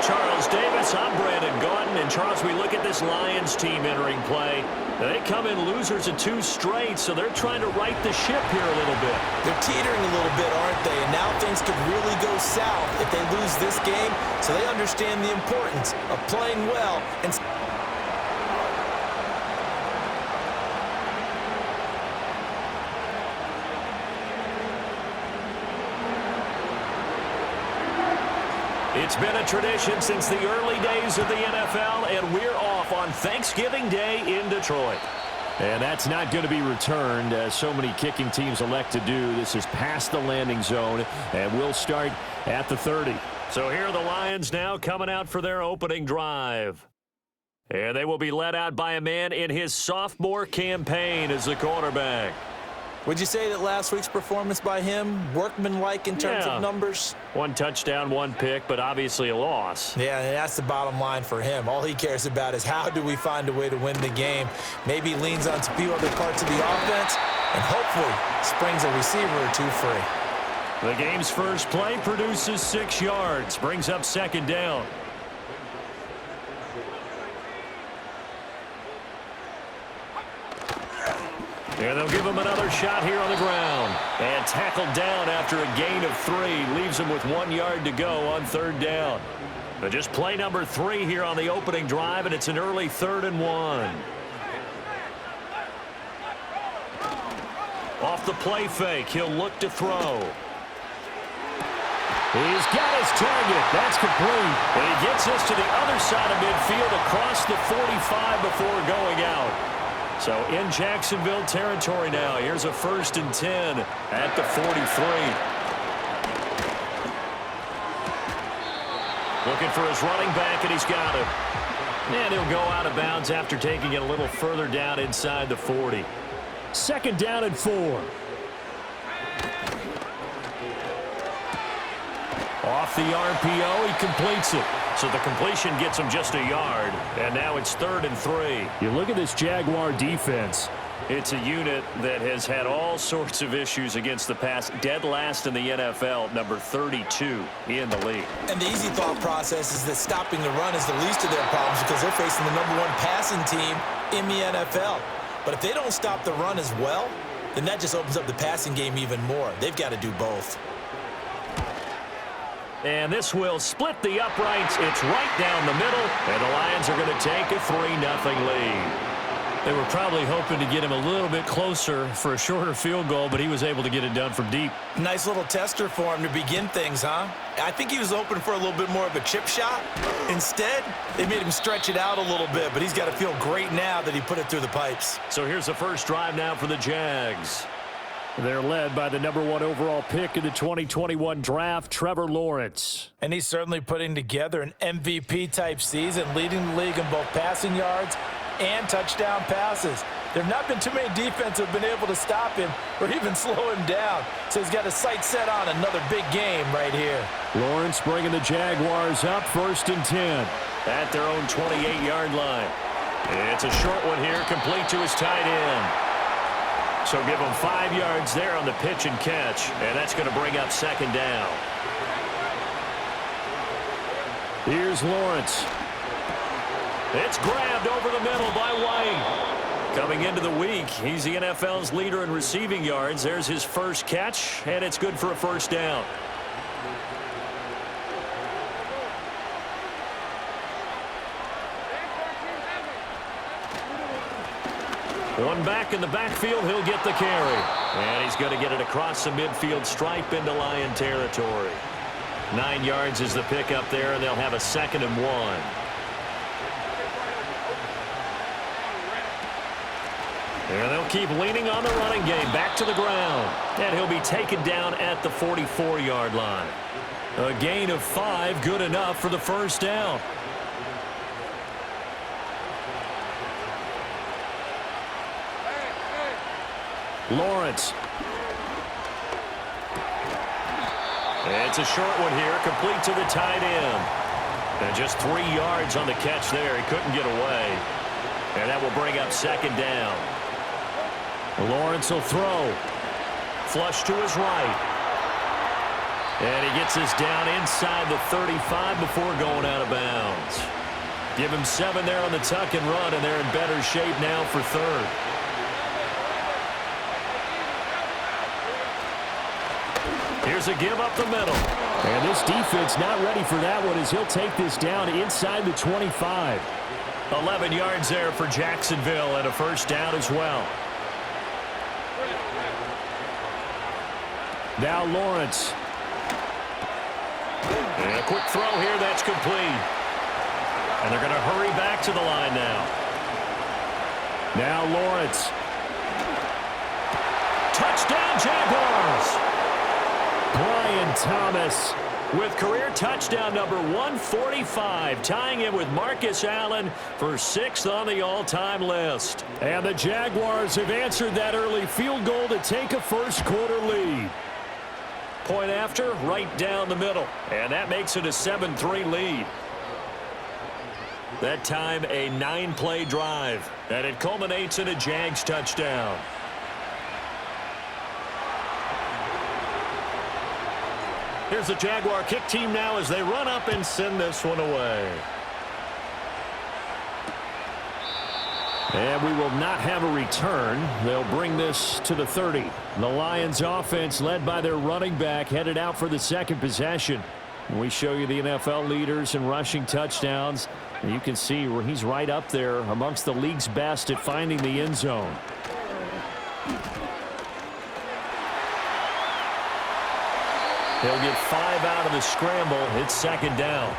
Charles Davis, I'm Brandon Gaudin. And Charles, we look at this Lions team entering play. They come in losers of 2 straight, so they're trying to right the ship here a little bit. They're teetering a little bit, aren't they? And now things could really go south if they lose this game. So they understand the importance of playing well and It's been a tradition since the early days of the NFL, and we're off on Thanksgiving Day in Detroit. And that's not going to be returned, as so many kicking teams elect to do. This is past the landing zone, and we'll start at the 30. So here are the Lions now coming out for their opening drive. And they will be led out by a man in his sophomore campaign as the quarterback. would you say that last week's performance by him, workmanlike in terms of numbers? 1 touchdown, 1 pick, but obviously a loss. Yeah, and that's the bottom line for him. All he cares about is how do we find a way to win the game. Maybe leans on a few other parts of the offense, and hopefully springs a receiver or 2 free. The game's first play produces 6 yards, brings up 2nd down. And they'll give him another shot here on the ground. And tackled down after a gain of 3. Leaves him with 1 yard to go on 3rd down. But just play number 3 here on the opening drive, and it's an early 3rd and 1. Off the play fake, he'll look to throw. He's got his target. That's complete. And he gets us to the other side of midfield across the 45 before going out. So in Jacksonville territory now. Here's a 1st and 10 at the 43. Looking for his running back, and he's got him. And he'll go out of bounds after taking it a little further down inside the 40. 2nd down and 4. Off the RPO, he completes it. So the completion gets him just a yard. And now it's 3rd and 3. You look at this Jaguar defense. It's a unit that has had all sorts of issues against the pass. Dead last in the NFL, number 32 in the league. And the easy thought process is that stopping the run is the least of their problems because they're facing the number 1 passing team in the NFL. But if they don't stop the run as well, then that just opens up the passing game even more. They've got to do both. And this will split the uprights. It's right down the middle, and the Lions are going to take a 3-0 lead. They were probably hoping to get him a little bit closer for a shorter field goal, but he was able to get it done from deep. Nice little tester for him to begin things, huh? I think he was hoping for a little bit more of a chip shot. Instead, they made him stretch it out a little bit, but he's got to feel great now that he put it through the pipes. So here's the first drive now for the Jags. They're led by the number 1 overall pick in the 2021 draft, Trevor Lawrence. And he's certainly putting together an MVP-type season, leading the league in both passing yards and touchdown passes. There have not been too many defenses that have been able to stop him or even slow him down. So he's got his sights set on another big game right here. Lawrence bringing the Jaguars up, 1st and 10 at their own 28-yard line. It's a short one here, complete to his tight end. So give him 5 yards there on the pitch and catch, and that's going to bring up 2nd down. Here's Lawrence. It's grabbed over the middle by White. Coming into the week, he's the NFL's leader in receiving yards. There's his first catch, and it's good for a 1st down. One back in the backfield, he'll get the carry. And he's going to get it across the midfield stripe into Lion territory. 9 yards is the pickup there, and they'll have a 2nd and 1. And they'll keep leaning on the running game. Back to the ground. And he'll be taken down at the 44-yard line. A gain of 5, good enough for the 1st down. Lawrence. It's a short one here, complete to the tight end. And just 3 yards on the catch there. He couldn't get away. And that will bring up 2nd down. Lawrence will throw. Flush to his right. And he gets us down inside the 35 before going out of bounds. Give him 7 there on the tuck and run, and they're in better shape now for third. Here's a give up the middle. And this defense not ready for that one as he'll take this down inside the 25. 11 yards there for Jacksonville and a first down as well. Now Lawrence. And a quick throw here that's complete. And they're going to hurry back to the line now. Now Lawrence. Touchdown Jaguars! Brian Thomas with career touchdown number 145, tying it with Marcus Allen for 6th on the all-time list. And the Jaguars have answered that early field goal to take a first-quarter lead. Point after, right down the middle. And that makes it a 7-3 lead. That time, a 9-play drive. And it culminates in a Jags touchdown. Here's the Jaguar kick team now as they run up and send this one away. And we will not have a return. They'll bring this to the 30. The Lions offense led by their running back headed out for the second possession. We show you the NFL leaders in rushing touchdowns. And you can see where he's right up there amongst the league's best at finding the end zone. He'll get 5 out of the scramble. It's second down.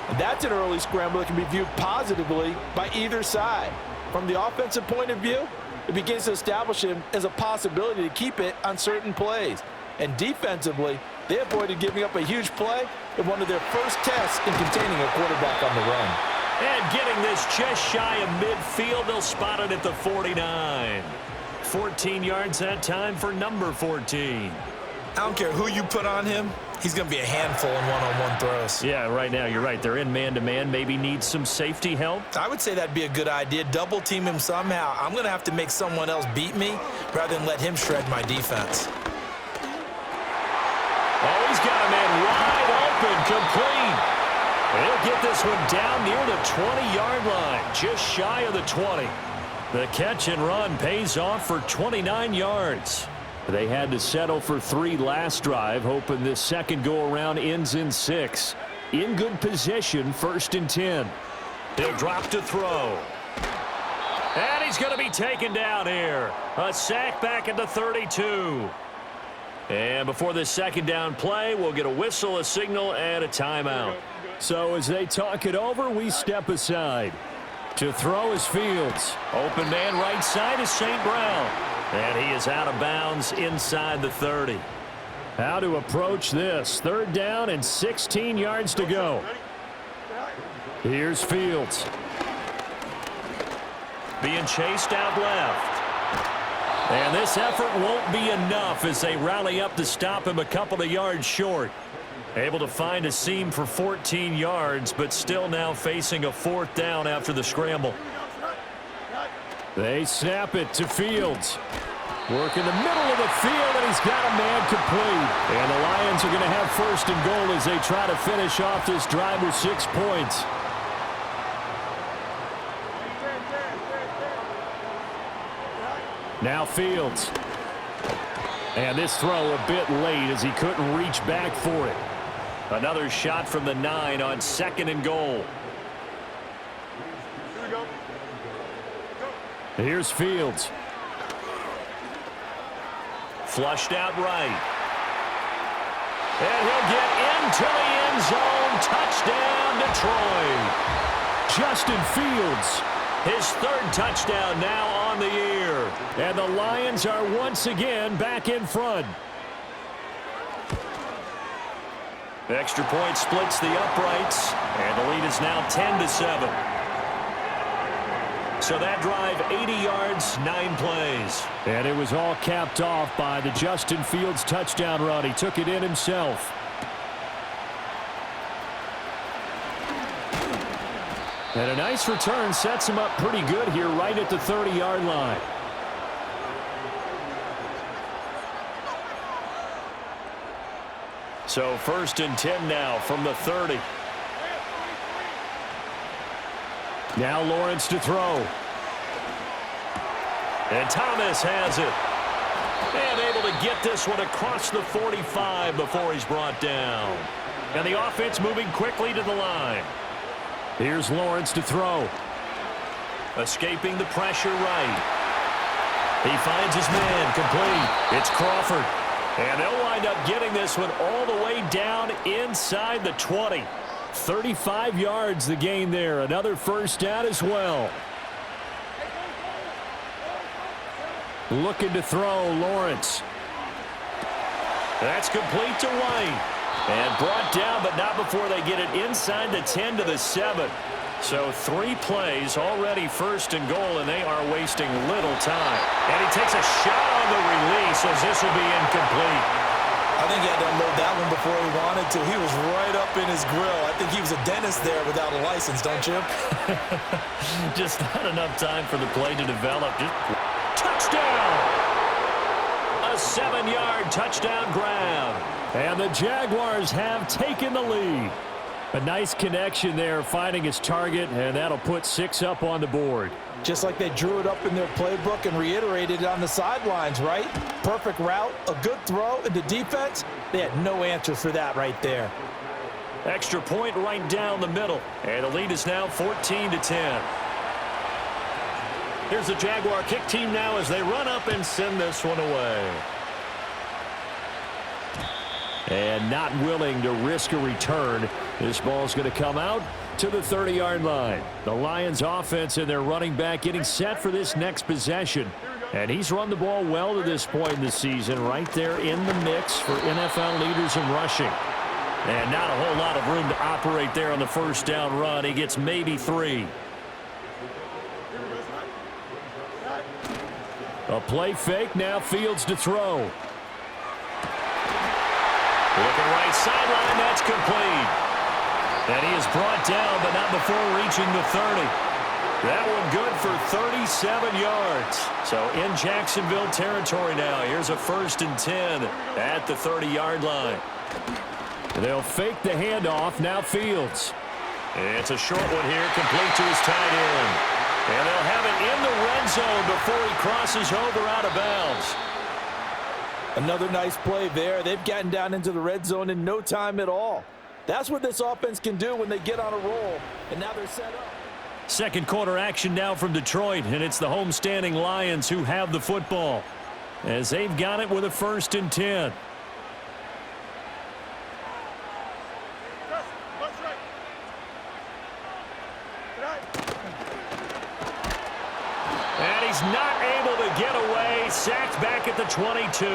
And that's an early scramble that can be viewed positively by either side. From the offensive point of view, it begins to establish him as a possibility to keep it on certain plays. And defensively, they avoided giving up a huge play in one of their first tests in containing a quarterback on the run. And getting this just shy of midfield, they'll spot it at the 49. 14 yards that time for number 14. I don't care who you put on him, he's going to be a handful in one-on-one throws. Yeah, right now, you're right. They're in man-to-man. Maybe needs some safety help. I would say that'd be a good idea. Double team him somehow. I'm going to have to make someone else beat me rather than let him shred my defense. Oh, he's got a man wide open, complete. He'll get this one down near the 20-yard line, just shy of the 20. The catch and run pays off for 29 yards. They had to settle for 3 last drive, hoping this second go-around ends in 6. In good position, 1st and 10. He'll drop to throw. And he's going to be taken down here. A sack back at the 32. And before this second down play, we'll get a whistle, a signal, and a timeout. So as they talk it over, we step aside. To throw is Fields. Open man right side is St. Brown. And he is out of bounds inside the 30. How to approach this. 3rd down and 16 yards to go. Here's Fields. Being chased out left. And this effort won't be enough as they rally up to stop him a couple of yards short. Able to find a seam for 14 yards, but still now facing a 4th down after the scramble. They snap it to Fields. Work in the middle of the field, and he's got a man complete. And the Lions are going to have 1st and goal as they try to finish off this drive with 6 points. Now Fields. And this throw a bit late as he couldn't reach back for it. Another shot from the 9 on 2nd and goal. Here's Fields. Flushed out right. And he'll get into the end zone. Touchdown, Detroit. Justin Fields, his 3rd touchdown now on the year. And the Lions are once again back in front. The extra point splits the uprights, and the lead is now 10-7. So that drive, 80 yards, 9 plays. And it was all capped off by the Justin Fields touchdown run. He took it in himself. And a nice return sets him up pretty good here right at the 30-yard line. So 1st and 10 now from the 30. Now Lawrence to throw. And Thomas has it. And able to get this one across the 45 before he's brought down. And the offense moving quickly to the line. Here's Lawrence to throw. Escaping the pressure right. He finds his man complete. It's Crawford. And they'll wind up getting this one all the way down inside the 20. 35 yards the gain there. Another first down as well. Looking to throw, Lawrence. That's complete to White. And brought down, but not before they get it inside the 10 to the 7. So 3 plays, already 1st and goal, and they are wasting little time. And he takes a shot on the release as this will be incomplete. I think he had to unload that one before he wanted to. He was right up in his grill. I think he was a dentist there without a license, don't you? Just not enough time for the play to develop. Just touchdown! A 7-yard touchdown grab. And the Jaguars have taken the lead. A nice connection there, finding his target, and that'll put 6 up on the board. Just like they drew it up in their playbook and reiterated it on the sidelines, right? Perfect route, a good throw, and the defense, they had no answer for that right there. Extra point right down the middle, and the lead is now 14-10. Here's the Jaguar kick team now as they run up and send this one away. And not willing to risk a return. This ball's going to come out to the 30-yard line. The Lions offense and their running back getting set for this next possession. And he's run the ball well to this point in the season, right there in the mix for NFL leaders in rushing. And not a whole lot of room to operate there on the first down run. He gets maybe 3. A play fake, now Fields to throw. Looking right sideline, that's complete. And he is brought down, but not before reaching the 30. That one good for 37 yards. So in Jacksonville territory now. Here's a 1st and 10 at the 30-yard line. They'll fake the handoff, now Fields. It's a short one here, complete to his tight end. And they'll have it in the red zone before he crosses over out of bounds. Another nice play there. They've gotten down into the red zone in no time at all. That's what this offense can do when they get on a roll, and now they're set up. Second quarter action now from Detroit, and it's the homestanding Lions who have the football as they've got it with a 1st and 10. And he's not able to get away. Sacked back at the 22.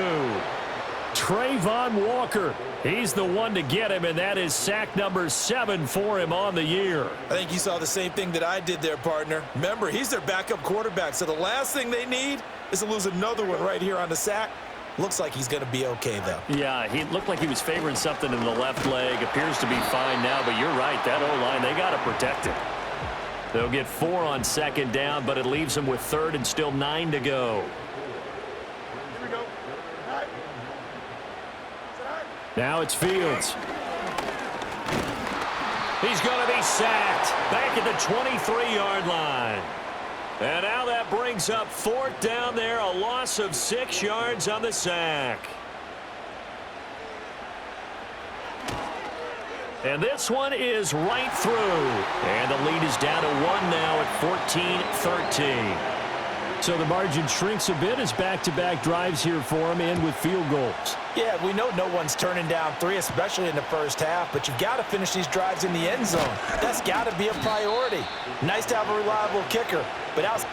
Trayvon Walker. He's the one to get him, and that is sack number 7 for him on the year. I think you saw the same thing that I did there, partner. Remember, he's their backup quarterback, so the last thing they need is to lose another one right here on the sack. Looks like he's going to be okay, though. Yeah, he looked like he was favoring something in the left leg. Appears to be fine now, but you're right. That O-line, they got to protect it. They'll get 4 on 2nd down, but it leaves them with 3rd and still 9 to go. Now it's Fields. He's going to be sacked back at the 23-yard line. And now that brings up 4th down there, a loss of 6 yards on the sack. And this one is right through. And the lead is down to 1 now at 14-13. So the margin shrinks a bit as back-to-back drives here for him and with field goals. Yeah, we know no one's turning down 3, especially in the first half, but you've got to finish these drives in the end zone. That's got to be a priority. Nice to have a reliable kicker, but outside.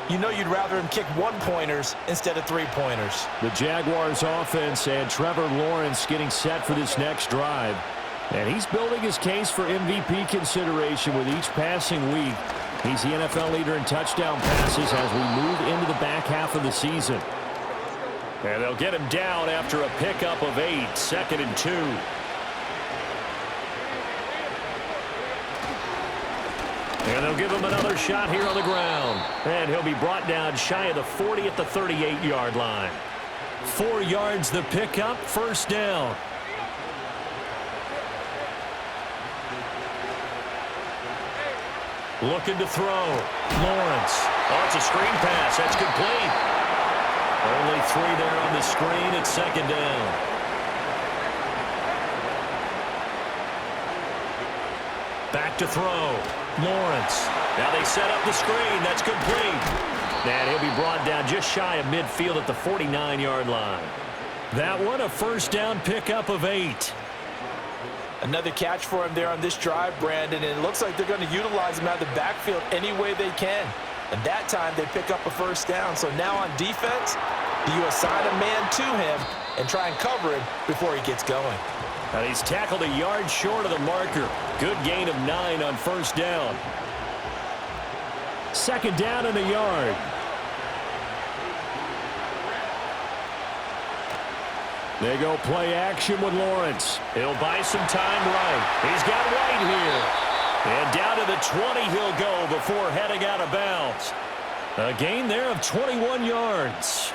You know you'd rather him kick 1-pointers instead of 3-pointers. The Jaguars offense and Trevor Lawrence getting set for this next drive. And he's building his case for MVP consideration with each passing week. He's the NFL leader in touchdown passes as we move into the back half of the season. And they'll get him down after a pickup of 8, 2nd and 2. And they'll give him another shot here on the ground. And he'll be brought down shy of the 40 at the 38-yard line. 4 yards the pickup, first down. Looking to throw. Lawrence. Oh, it's a screen pass. That's complete. Only 3 there on the screen at 2nd down. Back to throw. Lawrence. Now they set up the screen. That's complete. And he'll be brought down just shy of midfield at the 49-yard line. That one, a first down pickup of 8. Another catch for him there on this drive, Brandon, and it looks like they're going to utilize him out of the backfield any way they can. And that time they pick up a first down. So now on defense, do you assign a man to him and try and cover him before he gets going? And he's tackled a yard short of the marker. Good gain of 9 on first down. 2nd down and a yard. They go play action with Lawrence. He'll buy some time right. He's got White here. And down to the 20 he'll go before heading out of bounds. A gain there of 21 yards.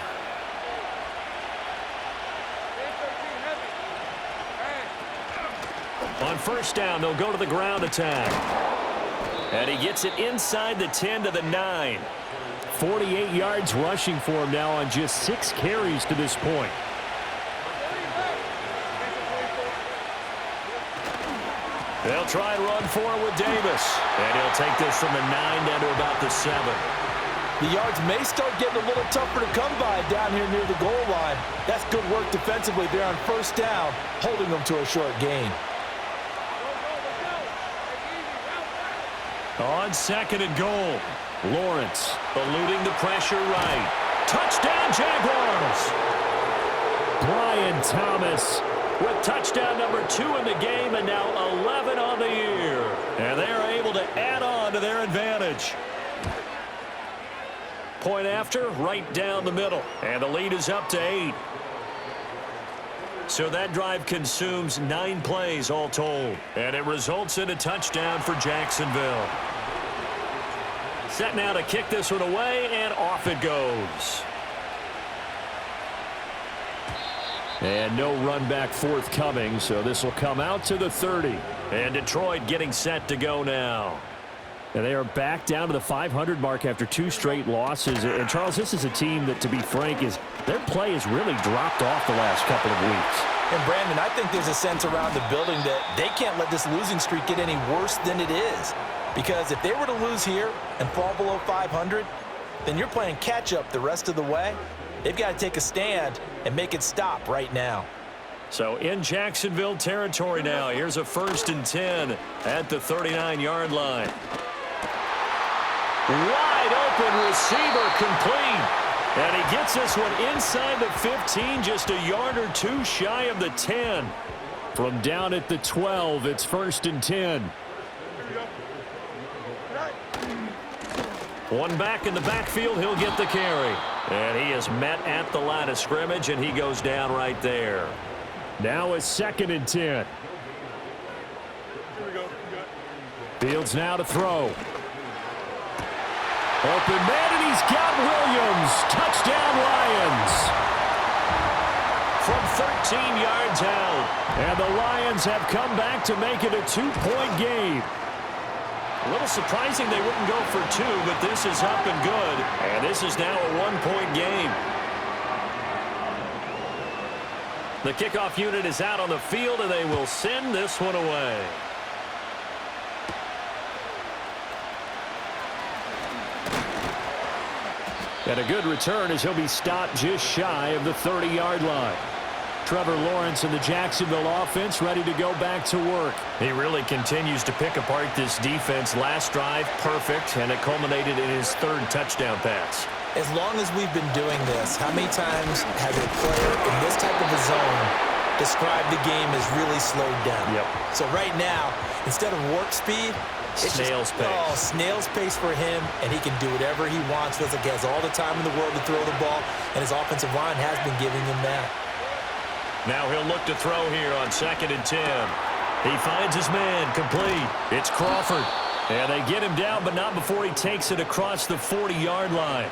On first down, they'll go to the ground attack. And he gets it inside the 10 to the 9. 48 yards rushing for him now on just 6 carries to this point. They'll try and run for it with Davis. And he'll take this from the 9 down to about the 7. The yards may start getting a little tougher to come by down here near the goal line. That's good work defensively there on first down, holding them to a short gain. On 2nd and goal, Lawrence eluding the pressure right. Touchdown, Jaguars! Brian Thomas with touchdown number 2 in the game and now 11 on the year. And they're able to add on to their advantage. Point after, right down the middle. And the lead is up to 8. So that drive consumes 9 plays all told. And it results in a touchdown for Jacksonville. Set now to kick this one away, and off it goes. And no run back forthcoming, so this will come out to the 30. And Detroit getting set to go now. And they are back down to the 500 mark after 2 straight losses. And, Charles, this is a team that, to be frank, their play has really dropped off the last couple of weeks. And, Brandon, I think there's a sense around the building that they can't let this losing streak get any worse than it is. Because if they were to lose here and fall below 500, then you're playing catch-up the rest of the way. They've got to take a stand and make it stop right now. So in Jacksonville territory now, here's a 1st and 10 at the 39-yard line. Wide open receiver complete. And he gets this one inside the 15, just a yard or 2 shy of the 10. From down at the 12, it's 1st and 10. One back in the backfield, he'll get the carry. And he is met at the line of scrimmage, and he goes down right there. Now it's 2nd and 10. Fields now to throw. Open man, and he's got Williams. Touchdown, Lions. From 13 yards out. And the Lions have come back to make it a 2-point game. A little surprising they wouldn't go for 2, but this is up and good. And this is now a 1-point game. The kickoff unit is out on the field, and they will send this one away. And a good return as he'll be stopped just shy of the 30-yard line. Trevor Lawrence and the Jacksonville offense ready to go back to work. He really continues to pick apart this defense. Last drive, perfect, and it culminated in his 3rd touchdown pass. As long as we've been doing this, how many times has a player in this type of a zone described the game as really slowed down? Yep. So right now, instead of warp speed, Snail's pace. Oh, snail's pace for him, and he can do whatever he wants. Feels like he has all the time in the world to throw the ball, and his offensive line has been giving him that. Now he'll look to throw here on 2nd and 10. He finds his man, complete. It's Crawford. And they get him down, but not before he takes it across the 40-yard line.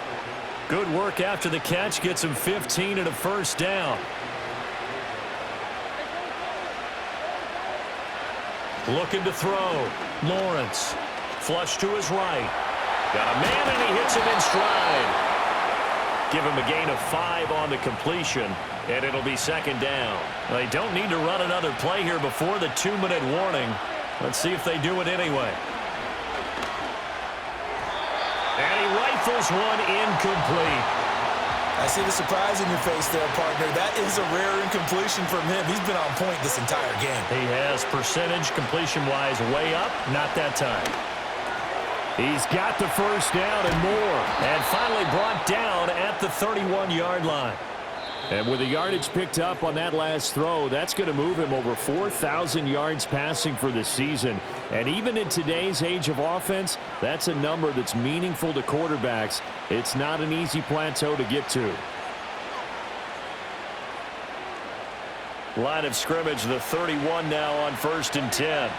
Good work after the catch, gets him 15 and a first down. Looking to throw. Lawrence. Flush to his right. Got a man, and he hits him in stride. Give him a gain of 5 on the completion, and it'll be 2nd down. They don't need to run another play here before the 2-minute warning. Let's see if they do it anyway. And he rifles one incomplete. I see the surprise in your face there, partner. That is a rare incompletion from him. He's been on point this entire game. He has percentage completion-wise way up, not that time. He's got the first down and more, and finally brought down at the 31-yard line. And with the yardage picked up on that last throw, that's going to move him over 4,000 yards passing for the season. And even in today's age of offense, that's a number that's meaningful to quarterbacks. It's not an easy plateau to get to. Line of scrimmage, the 31 now on 1st and 10.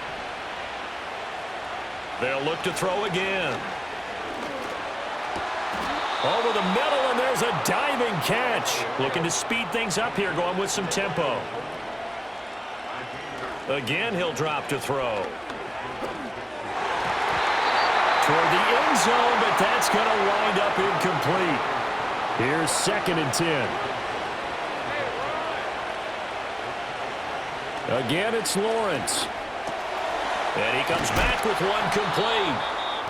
They'll look to throw again. Over the middle, and there's a diving catch. Looking to speed things up here, going with some tempo. Again, he'll drop to throw. Toward the end zone, but that's going to wind up incomplete. Here's 2nd and 10. Again, it's Lawrence. And he comes back with one complete.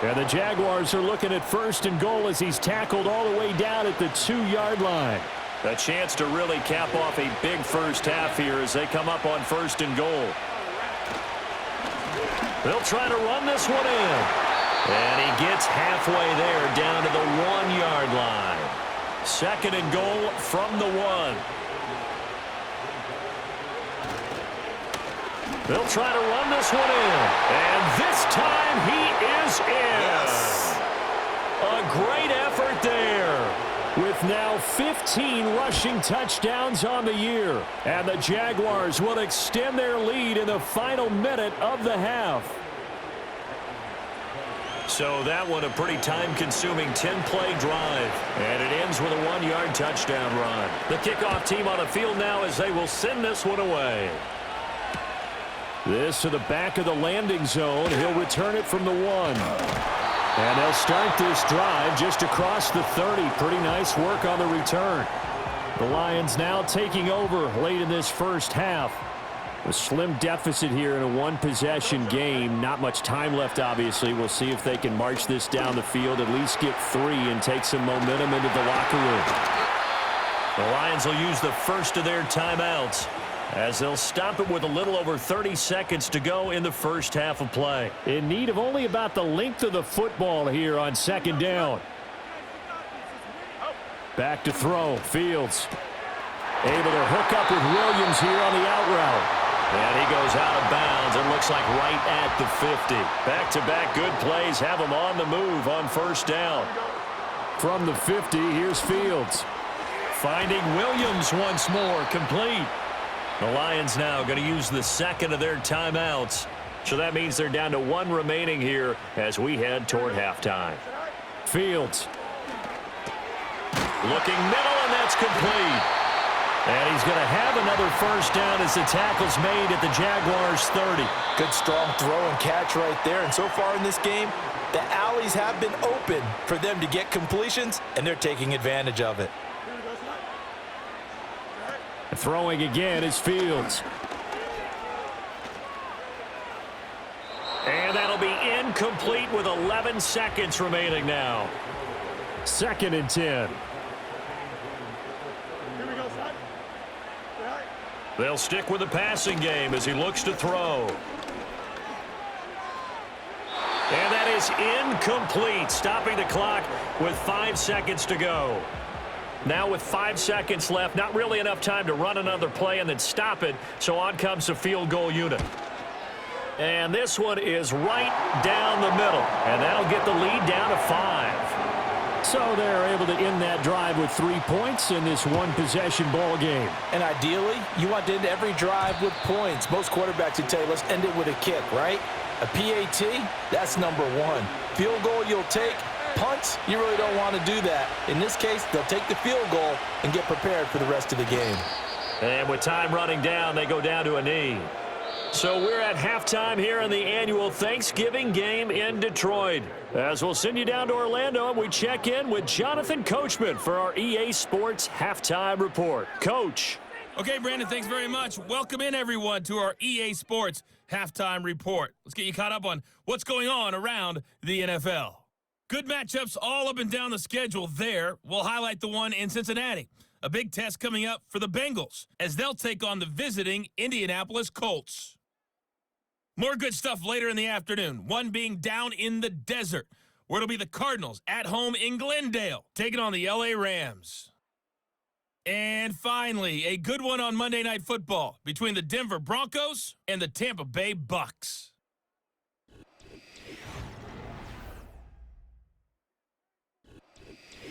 And the Jaguars are looking at 1st and goal as he's tackled all the way down at the 2-yard line. A chance to really cap off a big first half here as they come up on 1st and goal. They'll try to run this one in. And he gets halfway there down to the 1-yard line. 2nd and goal from the 1. They'll try to run this one in. And this time he is in. Yes. A great effort there. With now 15 rushing touchdowns on the year. And the Jaguars will extend their lead in the final minute of the half. So that one a pretty time-consuming 10-play drive. And it ends with a 1-yard touchdown run. The kickoff team on the field now as they will send this one away. This to the back of the landing zone. He'll return it from the 1. And they'll start this drive just across the 30. Pretty nice work on the return. The Lions now taking over late in this first half. A slim deficit here in a one-possession game. Not much time left, obviously. We'll see if they can march this down the field, at least get 3 and take some momentum into the locker room. The Lions will use the first of their timeouts, as they'll stop it with a little over 30 seconds to go in the first half of play. In need of only about the length of the football here on 2nd down. Back to throw. Fields able to hook up with Williams here on the out route. And he goes out of bounds. It looks like right at the 50. Back-to-back good plays have him on the move on 1st down. From the 50, here's Fields. Finding Williams once more, complete. The Lions now going to use the 2nd of their timeouts. So that means they're down to 1 remaining here as we head toward halftime. Fields. Looking middle, and that's complete. And he's going to have another first down as the tackle's made at the Jaguars' 30. Good strong throw and catch right there. And so far in this game, the alleys have been open for them to get completions, and they're taking advantage of it. Throwing again is Fields. And that'll be incomplete with 11 seconds remaining now. 2nd and 10. They'll stick with the passing game as he looks to throw. And that is incomplete, stopping the clock with 5 seconds to go. Now with 5 seconds left, not really enough time to run another play and then stop it, so on comes the field goal unit. And this one is right down the middle. And that'll get the lead down to 5. So they're able to end that drive with 3 points in this one-possession ball game. And ideally, you want to end every drive with points. Most quarterbacks would tell you, let's end it with a kick, right? A PAT, that's number 1. Field goal you'll take. Punts, you really don't want to do that. In this case, they'll take the field goal and get prepared for the rest of the game. And with time running down, they go down to a knee. So we're at halftime here in the annual Thanksgiving game in Detroit. As we'll send you down to Orlando, and we check in with Jonathan Coachman for our EA Sports Halftime Report. Coach. Okay, Brandon, thanks very much. Welcome in, everyone, to our EA Sports Halftime Report. Let's get you caught up on what's going on around the NFL. Good matchups all up and down the schedule there. We'll highlight the one in Cincinnati. A big test coming up for the Bengals as they'll take on the visiting Indianapolis Colts. More good stuff later in the afternoon, one being down in the desert, where it'll be the Cardinals at home in Glendale, taking on the LA Rams. And finally, a good one on Monday Night Football between the Denver Broncos and the Tampa Bay Bucks.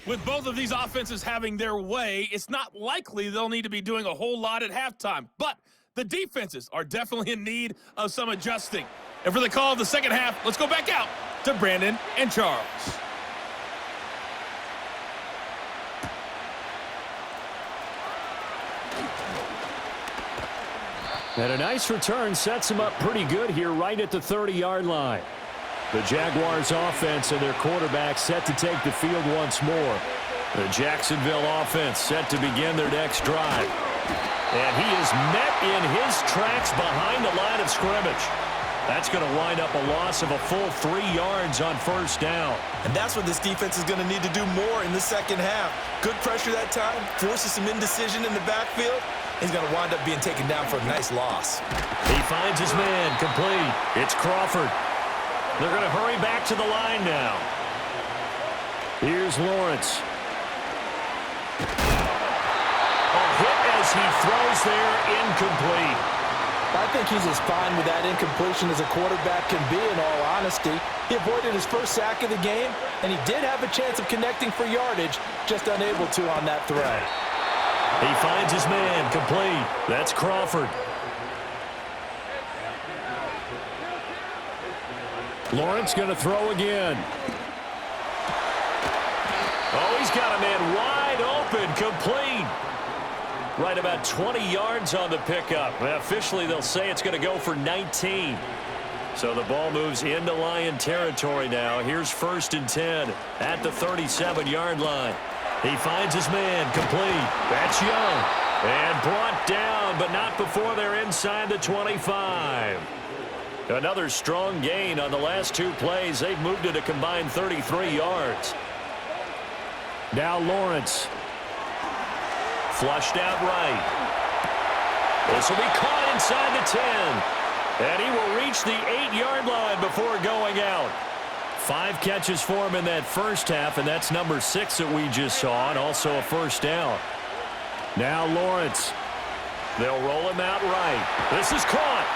With both of these offenses having their way, it's not likely they'll need to be doing a whole lot at halftime. But the defenses are definitely in need of some adjusting. And for the call of the second half, let's go back out to Brandon and Charles. And a nice return sets them up pretty good here right at the 30-yard line. The Jaguars offense and their quarterback set to take the field once more. The Jacksonville offense set to begin their next drive. And he is met in his tracks behind the line of scrimmage. That's going to wind up a loss of a full 3 yards on first down. And that's what this defense is going to need to do more in the second half. Good pressure that time, forces some indecision in the backfield. He's going to wind up being taken down for a nice loss. He finds his man complete. It's Crawford. They're going to hurry back to the line now. Here's Lawrence. A hit as he throws there, incomplete. I think he's as fine with that incompletion as a quarterback can be, in all honesty. He avoided his first sack of the game, and he did have a chance of connecting for yardage, just unable to on that throw. He finds his man complete. That's Crawford. Lawrence going to throw again. Oh, he's got a man wide open, complete. Right about 20 yards on the pickup. Officially, they'll say it's going to go for 19. So the ball moves into Lion territory now. Here's 1st and 10 at the 37-yard line. He finds his man complete. That's Young. And brought down, but not before they're inside the 25. Another strong gain on the last 2 plays. They've moved it a combined 33 yards. Now Lawrence. Flushed out right. This will be caught inside the 10. And he will reach the 8-yard line before going out. 5 catches for him in that first half, and that's number 6 that we just saw, and also a first down. Now Lawrence. They'll roll him out right. This is caught.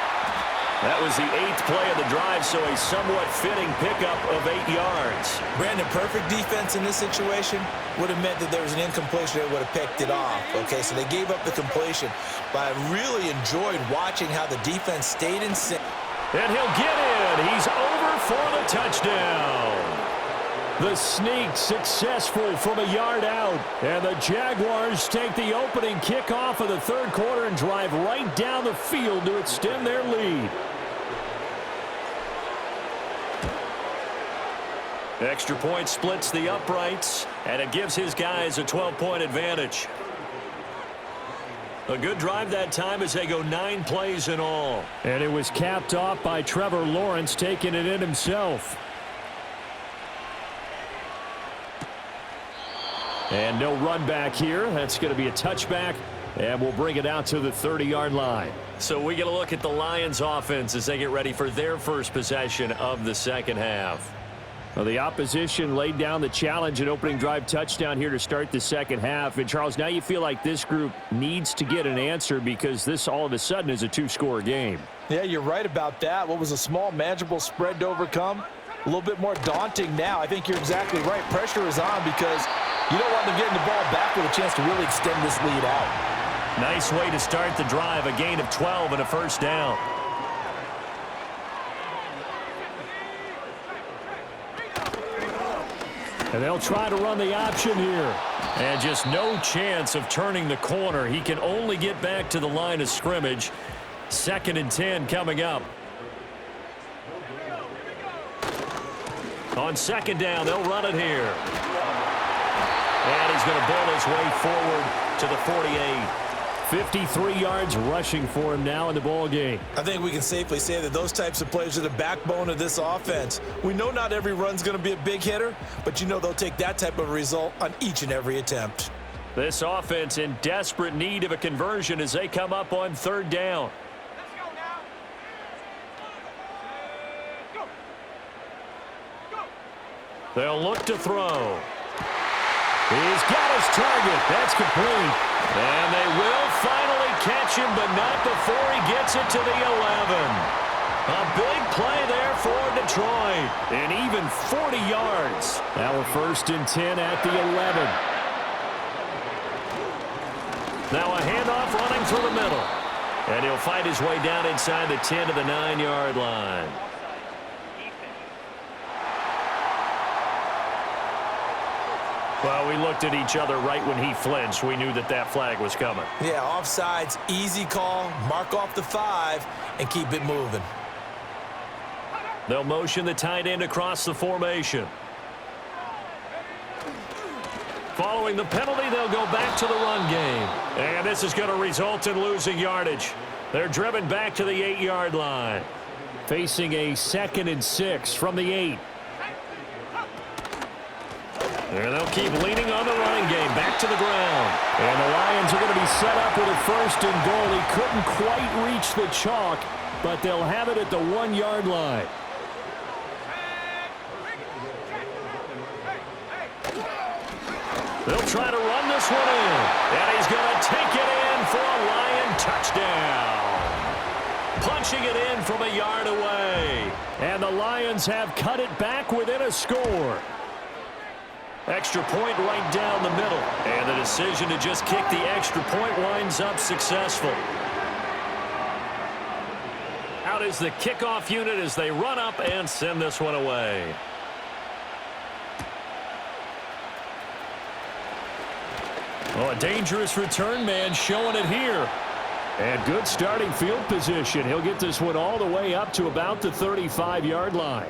That was the 8th play of the drive, so a somewhat fitting pickup of 8 yards. Brandon, perfect defense in this situation would have meant that there was an incompletion. They would have picked it off. Okay, so they gave up the completion. But I really enjoyed watching how the defense stayed in sync. And he'll get in. He's over for the touchdown. The sneak successful from a yard out. And the Jaguars take the opening kickoff of the third quarter and drive right down the field to extend their lead. Extra point splits the uprights, and it gives his guys a 12-point advantage. A good drive that time as they go 9 plays in all. And it was capped off by Trevor Lawrence taking it in himself. And no run back here. That's going to be a touchback, and we'll bring it out to the 30-yard line. So we get a look at the Lions offense as they get ready for their first possession of the second half. Well, the opposition laid down the challenge and opening drive touchdown here to start the second half. And, Charles, now you feel like this group needs to get an answer because this all of a sudden is a two-score game. Yeah, you're right about that. What was a small, manageable spread to overcome? A little bit more daunting now. I think you're exactly right. Pressure is on because you don't want them getting the ball back with a chance to really extend this lead out. Nice way to start the drive. A gain of 12 and a first down. And they'll try to run the option here. And just no chance of turning the corner. He can only get back to the line of scrimmage. 2nd and 10 coming up. On 2nd down, they'll run it here. And he's going to bowl his way forward to the 48. 53 yards rushing for him now in the ball game. I think we can safely say that those types of players are the backbone of this offense. We know not every run's going to be a big hitter, but you know they'll take that type of result on each and every attempt. This offense in desperate need of a conversion as they come up on 3rd down. They'll look to throw. He's got his target. That's complete. And they will finally catch him, but not before he gets it to the 11. A big play there for Detroit. And even 40 yards. Now a 1st and 10 at the 11. Now a handoff running through the middle. And he'll find his way down inside the 10 to the 9-yard line. Well, we looked at each other right when he flinched. We knew that that flag was coming. Yeah, offsides, easy call, mark off the 5, and keep it moving. They'll motion the tight end across the formation. Following the penalty, they'll go back to the run game. And this is going to result in losing yardage. They're driven back to the 8-yard line. Facing a 2nd and 6 from the 8. And they'll keep leaning on the running game. Back to the ground. And the Lions are going to be set up with a 1st and goal. He couldn't quite reach the chalk, but they'll have it at the 1-yard line. They'll try to run this one in. And he's going to take it in for a Lion touchdown. Punching it in from a yard away. And the Lions have cut it back within a score. Extra point right down the middle. And the decision to just kick the extra point winds up successful. Out is the kickoff unit as they run up and send this one away. Oh, a dangerous return man showing it here. And good starting field position. He'll get this one all the way up to about the 35-yard line.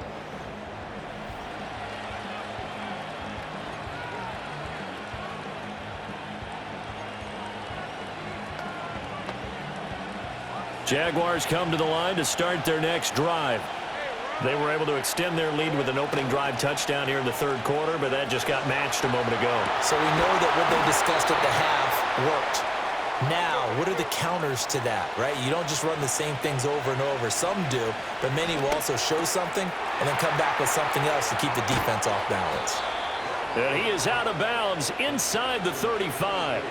Jaguars come to the line to start their next drive. They were able to extend their lead with an opening drive touchdown here in the 3rd quarter, but that just got matched a moment ago. So we know that what they discussed at the half worked. Now, what are the counters to that, right? You don't just run the same things over and over. Some do, but many will also show something and then come back with something else to keep the defense off balance. And he is out of bounds inside the 35.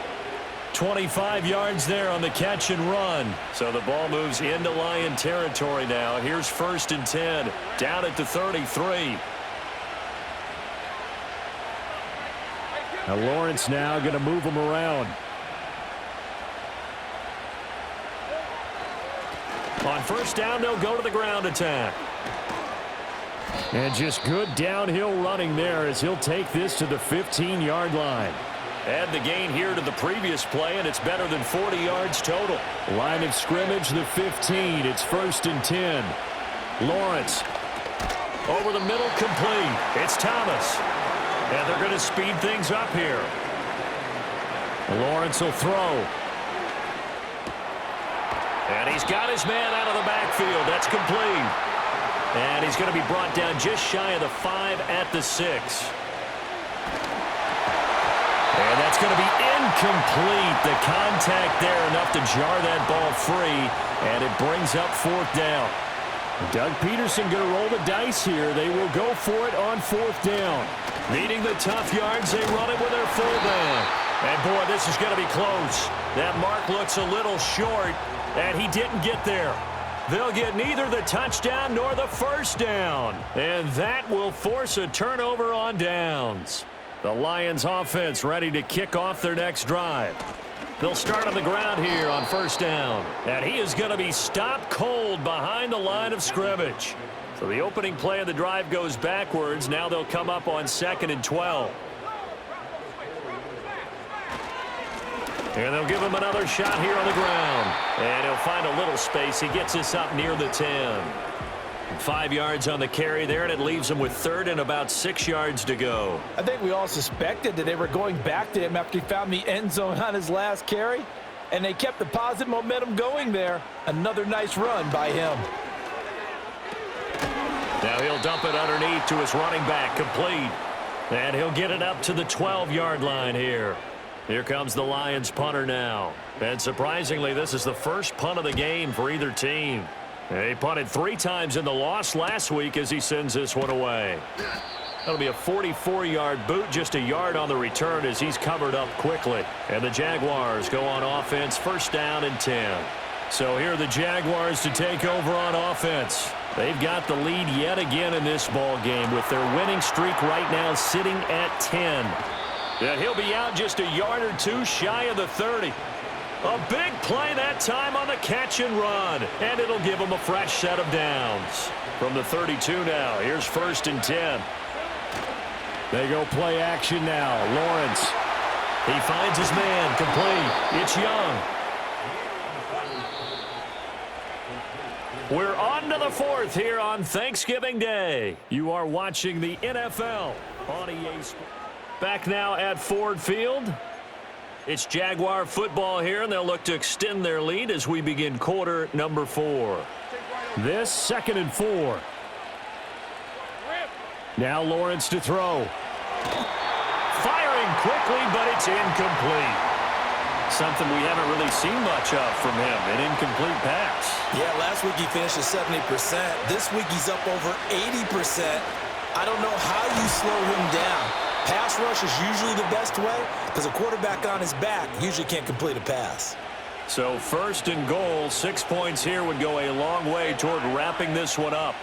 25 yards there on the catch and run. So the ball moves into Lion territory now. Here's 1st and 10 down at the 33. Now Lawrence now going to move him around. On 1st down, they'll go to the ground attack. And just good downhill running there as he'll take this to the 15-yard line. Add the gain here to the previous play, and it's better than 40 yards total. Line of scrimmage, the 15. It's 1st and 10. Lawrence over the middle, complete. It's Thomas. And they're going to speed things up here. Lawrence will throw. And he's got his man out of the backfield. That's complete. And he's going to be brought down just shy of the 5 at the 6. And that's going to be incomplete. The contact there enough to jar that ball free, and it brings up 4th down. Doug Peterson going to roll the dice here. They will go for it on 4th down. Needing the tough yards, they run it with their fullback. And, boy, this is going to be close. That mark looks a little short, and he didn't get there. They'll get neither the touchdown nor the first down. And that will force a turnover on downs. The Lions offense ready to kick off their next drive. They'll start on the ground here on 1st down. And he is going to be stopped cold behind the line of scrimmage. So the opening play of the drive goes backwards. Now they'll come up on 2nd and 12. And they'll give him another shot here on the ground. And he'll find a little space. He gets this up near the 10. 5 yards on the carry there, and it leaves him with 3rd and about 6 yards to go. I think we all suspected that they were going back to him after he found the end zone on his last carry, and they kept the positive momentum going there. Another nice run by him. Now he'll dump it underneath to his running back, complete. And he'll get it up to the 12-yard line here. Here comes the Lions punter now. And surprisingly, this is the first punt of the game for either team. He punted 3 times in the loss last week as he sends this one away. That'll be a 44-yard boot, just a yard on the return as he's covered up quickly. And the Jaguars go on offense, 1st down and 10. So here are the Jaguars to take over on offense. They've got the lead yet again in this ball game with their winning streak right now sitting at 10. And he'll be out just a yard or 2 shy of the 30. A big play that time on the catch and run. And it'll give him a fresh set of downs. From the 32 now, here's 1st and 10. They go play action now. Lawrence. He finds his man, complete. It's Young. We're on to the 4th here on Thanksgiving Day. You are watching the NFL on EA Sports. Back now at Ford Field. It's Jaguar football here, and they'll look to extend their lead as we begin quarter number 4. This 2nd and 4. Now Lawrence to throw. Firing quickly, but it's incomplete. Something we haven't really seen much of from him, an incomplete pass. Yeah, last week he finished at 70%. This week he's up over 80%. I don't know how you slow him down. Pass rush is usually the best way because a quarterback on his back usually can't complete a pass. So 1st and goal, 6 points here would go a long way toward wrapping this one up.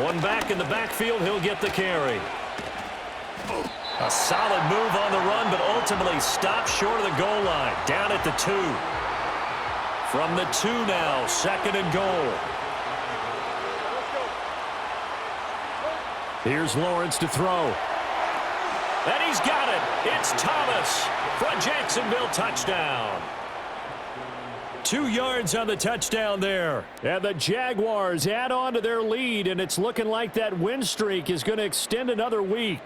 One back in the backfield, he'll get the carry. A solid move on the run, but ultimately stopped short of the goal line, down at the 2. From the 2 now, 2nd and goal. Here's Lawrence to throw. And he's got it. It's Thomas for a Jacksonville touchdown. 2 yards on the touchdown there. And the Jaguars add on to their lead, and it's looking like that win streak is going to extend another week.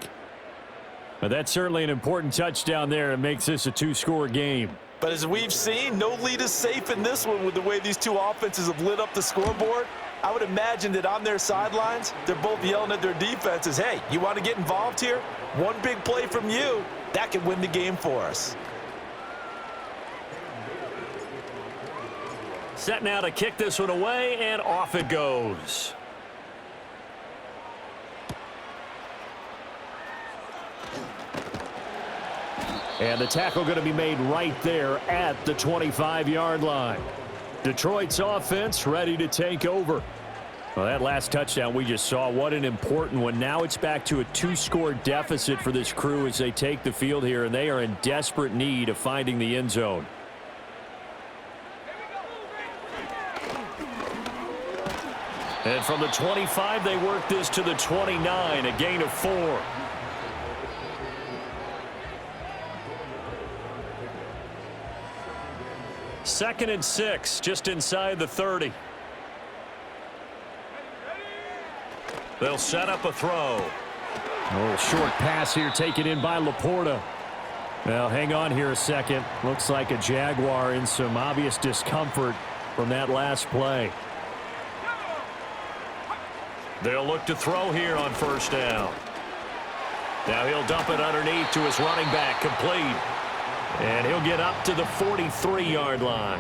But that's certainly an important touchdown there. It makes this a 2-score game. But as we've seen, no lead is safe in this one with the way these 2 offenses have lit up the scoreboard. I would imagine that on their sidelines, they're both yelling at their defenses, hey, you want to get involved here? One big play from you, that could win the game for us. Set now to kick this one away, and off it goes. And the tackle going to be made right there at the 25-yard line. Detroit's offense ready to take over. Well, that last touchdown we just saw, what an important one. Now it's back to a 2-score deficit for this crew as they take the field here, and they are in desperate need of finding the end zone. And from the 25, they work this to the 29, a gain of 4. Second and 6, just inside the 30. They'll set up a throw. A little short pass here taken in by Laporta. Now, hang on here a second. Looks like a Jaguar in some obvious discomfort from that last play. They'll look to throw here on 1st down. Now he'll dump it underneath to his running back, complete. And he'll get up to the 43-yard line.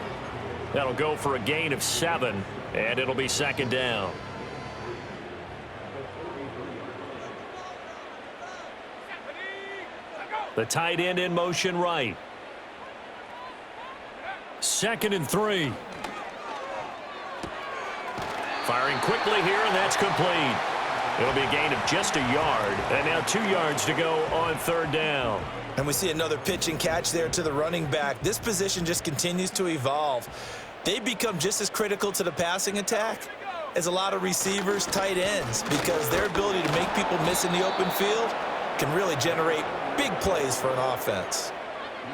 That'll go for a gain of 7, and it'll be second down. The tight end in motion right. 2nd and 3. Firing quickly here, and that's complete. It'll be a gain of just a yard, and now 2 yards to go on 3rd down. And we see another pitch and catch there to the running back. This position just continues to evolve. They become just as critical to the passing attack as a lot of receivers, tight ends, because their ability to make people miss in the open field can really generate big plays for an offense.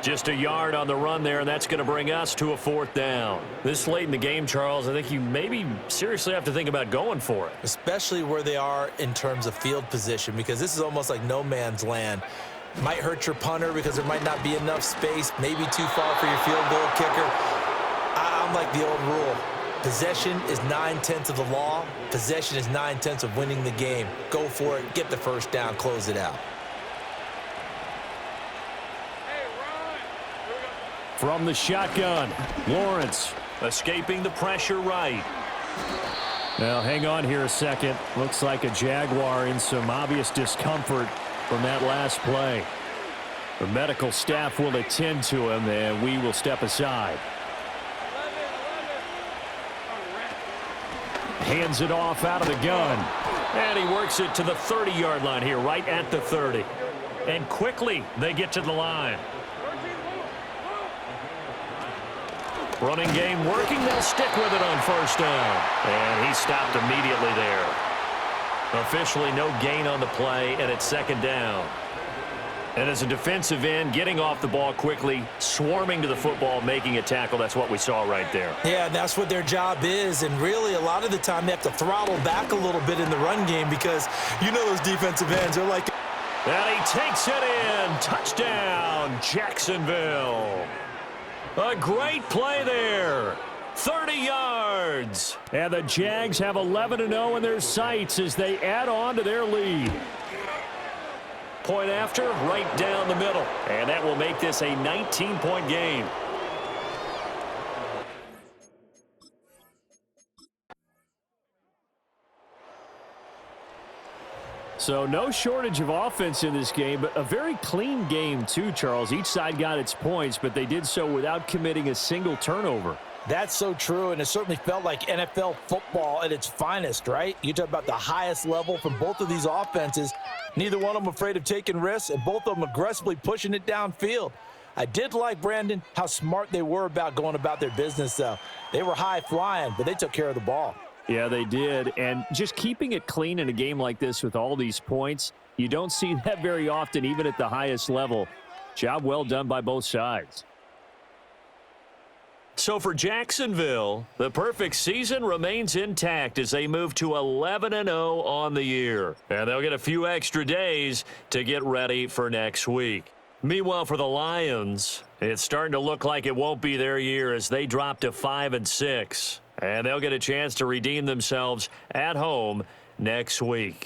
Just a yard on the run there, and that's going to bring us to a 4th down. This late in the game, Charles, I think you maybe seriously have to think about going for it. Especially where they are in terms of field position, because this is almost like no man's land. Might hurt your punter because there might not be enough space, maybe too far for your field goal kicker. I'm like the old rule. Possession is 9/10 of the law. Possession is 9/10 of winning the game. Go for it, get the first down, close it out. From the shotgun, Lawrence escaping the pressure right. Now, hang on here a second. Looks like a Jaguar in some obvious discomfort from that last play. The medical staff will attend to him, and we will step aside. Hands it off out of the gun. And he works it to the 30-yard line here, right at the 30. And quickly, they get to the line. Running game working. They'll stick with it on 1st down. And he stopped immediately there. Officially no gain on the play, and it's 2nd down. And as a defensive end, getting off the ball quickly, swarming to the football, making a tackle, that's what we saw right there. Yeah, and that's what their job is. And really, a lot of the time, they have to throttle back a little bit in the run game because you know those defensive ends are like... And he takes it in. Touchdown, Jacksonville. A great play there. 30 yards. And the Jags have 11-0 in their sights as they add on to their lead. Point after, right down the middle. And that will make this a 19-point game. So no shortage of offense in this game, but a very clean game too, Charles. Each side got its points, but they did so without committing a single turnover. That's so true, and it certainly felt like NFL football at its finest, right? You talk about the highest level from both of these offenses. Neither one of them afraid of taking risks, and both of them aggressively pushing it downfield. I did like, Brandon, how smart they were about going about their business, though. They were high-flying, but they took care of the ball. Yeah, they did, and just keeping it clean in a game like this with all these points, you don't see that very often, even at the highest level. Job well done by both sides. So for Jacksonville, the perfect season remains intact as they move to 11-0 on the year. And they'll get a few extra days to get ready for next week. Meanwhile, for the Lions, it's starting to look like it won't be their year as they drop to 5-6. And they'll get a chance to redeem themselves at home next week.